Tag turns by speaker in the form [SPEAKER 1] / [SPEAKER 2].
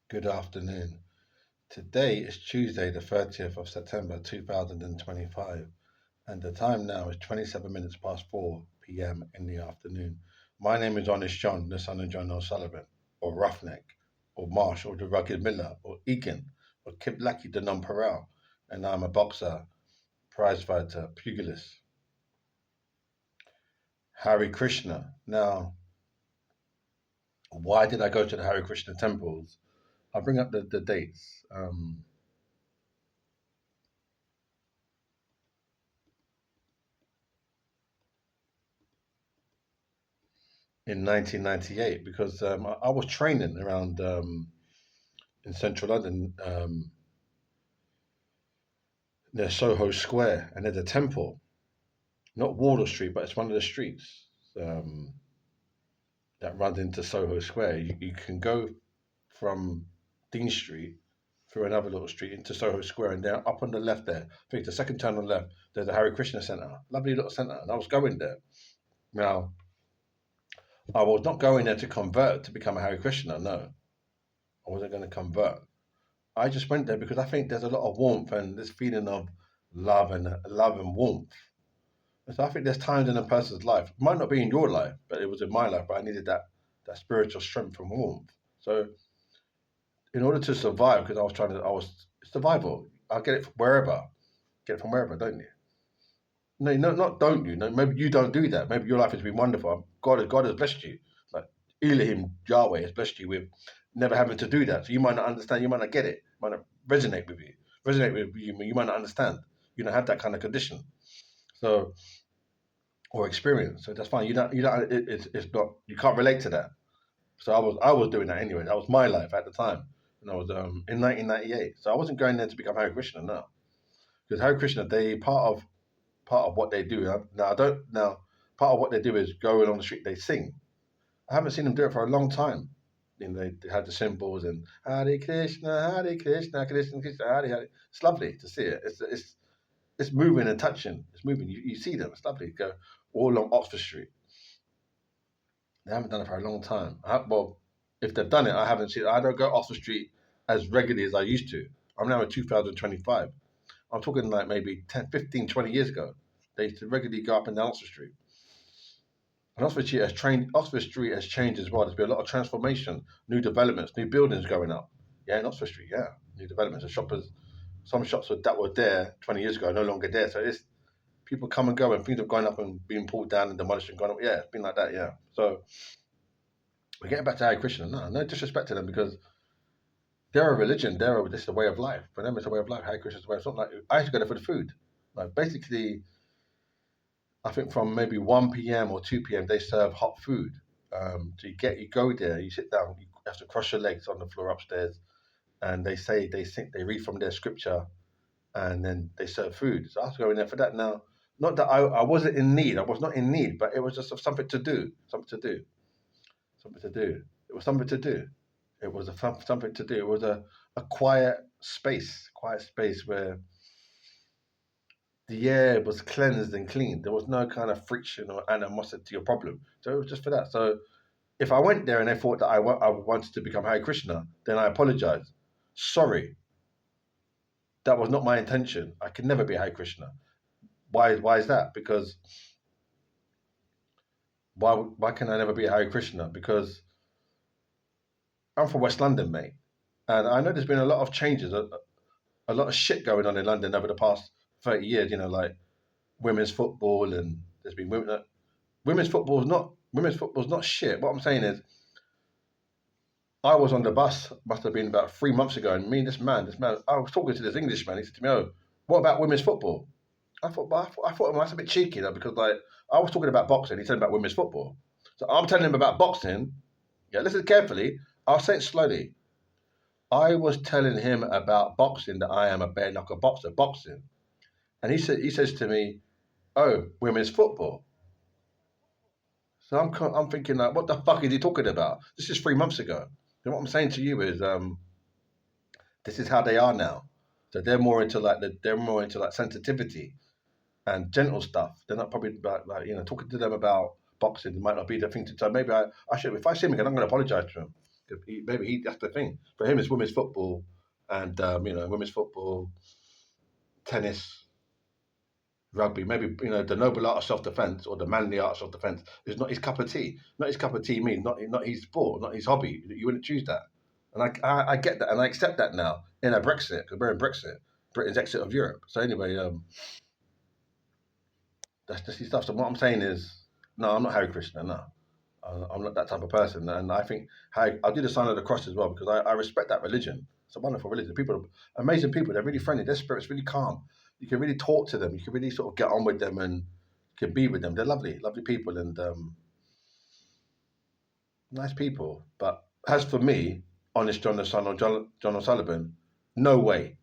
[SPEAKER 1] Good afternoon. Today is Tuesday, the 30th of September 2025, and the time now is 27 minutes past 4 p.m. in the afternoon. My name is Honest John, the son of John O'Sullivan, or Roughneck, or Marsh, or the Rugged Miller, or Egan, or Kip Lackey the Nonpareil, and I'm a boxer, prize fighter, pugilist. Hare Krishna. Now, why did I go to the Hare Krishna temples? I'll bring up the dates. In 1998 because I was training around in central London near Soho Square, and there's a temple, not Wardour Street, but it's one of the streets um, that runs into Soho Square. You can go from Dean Street through another little street into Soho Square, and there up on the left there, I think the second turn on the left, there's a Hare Krishna Centre, lovely little centre, and I was going there. Now, I was not going there to convert to become a Hare Krishna, no. I wasn't going to convert. I just went there because I think there's a lot of warmth and this feeling of love and warmth. And so I think there's times in a person's life, it might not be in your life, but it was in my life, but I needed that spiritual strength and warmth. So in order to survive, because I was survival. I get it from wherever, get it from wherever, don't you? No, no, not don't you? No, maybe you don't do that. Maybe your life has been wonderful. God has blessed you. Like Elohim, Yahweh has blessed you with never having to do that. So you might not understand. You might not get it. Might not resonate with you. Resonate with you. You might not understand. You don't have that kind of condition. So or experience. So that's fine. You don't. It's not. You can't relate to that. So I was doing that anyway. That was my life at the time. And I was in 1998. So I wasn't going there to become Hare Krishna. No, because Hare Krishna, they part of what they do. Now I don't now part of what they do is going on the street. They sing. I haven't seen them do it for a long time. They had the symbols and Hare Krishna, Krishna Krishna, Hare Hare. It's lovely to see it. It's moving and touching. It's moving. You see them. It's lovely. Go all along Oxford Street. They haven't done it for a long time. Well, if they've done it, I haven't seen it. I don't go Oxford Street as regularly as I used to. I'm now in 2025. I'm talking like maybe 10, 15, 20 years ago. They used to regularly go up and down Oxford Street. And Oxford Street has changed as well. There's been a lot of transformation, new developments, new buildings going up. Yeah, in Oxford Street, yeah. New developments. Some shops that were there 20 years ago are no longer there. So it's people come and go and things have gone up and been pulled down and demolished and gone up. Yeah, it's been like that, yeah. So we're getting back to Hare Krishna. No disrespect to them because they're a religion. This is a way of life. For them, it's a way of life. Hare Krishna is a way of something like I used to go there for the food. Like basically, I think from maybe 1 p.m. or 2 p.m. they serve hot food. So you go there, you sit down, you have to cross your legs on the floor upstairs, and they read from their scripture, and then they serve food. So I was going there for that. Now, not that I wasn't in need, I was not in need, but it was just something to do, something to do, something to do. It was something to do. It was something to do. It was a quiet space where the air was cleansed and clean. There was no kind of friction or animosity or problem. So it was just for that. So if I went there and they thought that I wanted to become Hare Krishna, then I apologize. Sorry, that was not my intention. I could never be Hare Krishna. Why is that? Because why can I never be Hare Krishna? Because I'm from West London, mate. And I know there's been a lot of changes, a lot of shit going on in London over the past 30 years, like women's football and there's been women's football's not shit. What I'm saying is I was on the bus, must have been about 3 months ago, and me and this man, I was talking to this Englishman. He said to me, "Oh, what about women's football?" I thought well, that's a bit cheeky, though, because like I was talking about boxing, he said about women's football. So I'm telling him about boxing. Yeah, listen carefully. I'll say it slowly. I was telling him about boxing that I am a bare knuckle boxer, boxing, and he says to me, "Oh, women's football." So I'm thinking like, what the fuck is he talking about? This is 3 months ago. And what I'm saying to you is, this is how they are now. So they're more into like sensitivity and gentle stuff. They're not probably like talking to them about boxing might not be the thing to. So maybe I should if I see him again, I'm going to apologize to him. Maybe that's the thing. For him, it's women's football and women's football, tennis, rugby. Maybe the noble art of self-defense or the manly art of self-defense is not his cup of tea. Not his cup of tea means not his sport, not his hobby. You wouldn't choose that, and I get that, and I accept that now in a Brexit because we're in Brexit, Britain's exit of Europe. So anyway, that's just his stuff. So what I'm saying is, no, I'm not Hare Krishna. No, I'm not that type of person, and I think I'll do the sign of the cross as well because I respect that religion. It's a wonderful religion. People are amazing people. They're really friendly. Their spirit's really calm. You can really talk to them. You can really sort of get on with them and can be with them. They're lovely, lovely people and nice people. But as for me, honest John the Son or John O'Sullivan, no way.